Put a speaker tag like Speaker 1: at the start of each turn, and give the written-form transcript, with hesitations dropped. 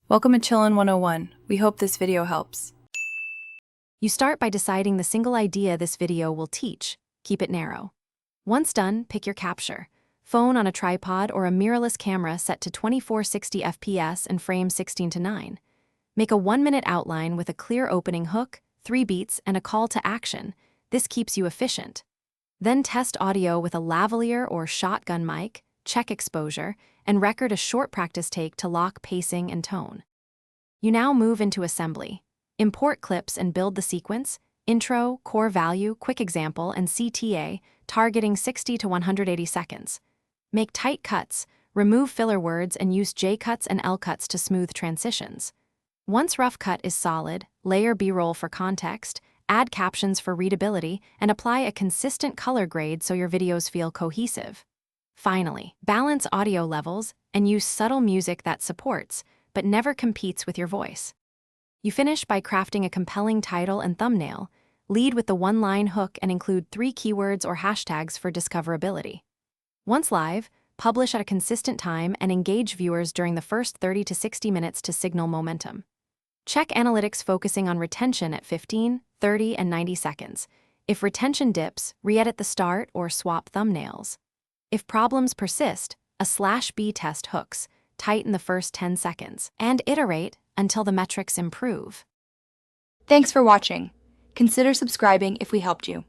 Speaker 1: Welcome to Chillin' 101. We hope this video helps.
Speaker 2: You start by deciding the single idea this video will teach. Keep it narrow. Once done, pick your capture. Phone on a tripod or a mirrorless camera set to 2460 fps and frame 16:9. Make a 1-minute outline with a clear opening hook, 3 beats, and a call to action. This keeps you efficient. Then test audio with a lavalier or shotgun mic, check exposure, and record a short practice take to lock pacing and tone. You now move into assembly. Import clips and build the sequence: intro, core value, quick example, and CTA, targeting 60 to 180 seconds. Make tight cuts, remove filler words, and use J-cuts and L-cuts to smooth transitions. Once rough cut is solid, layer B-roll for context, add captions for readability, and apply a consistent color grade so your videos feel cohesive. Finally, balance audio levels and use subtle music that supports, but never competes with your voice. You finish by crafting a compelling title and thumbnail. Lead with the one-line hook and include 3 keywords or hashtags for discoverability. Once live, publish at a consistent time and engage viewers during the first 30 to 60 minutes to signal momentum. Check analytics focusing on retention at 15, 30, and 90 seconds. If retention dips, re-edit the start or swap thumbnails. If problems persist, a /B test hooks, tighten the first 10 seconds, and iterate until the metrics improve.
Speaker 3: Thanks for watching. Consider subscribing if we helped you.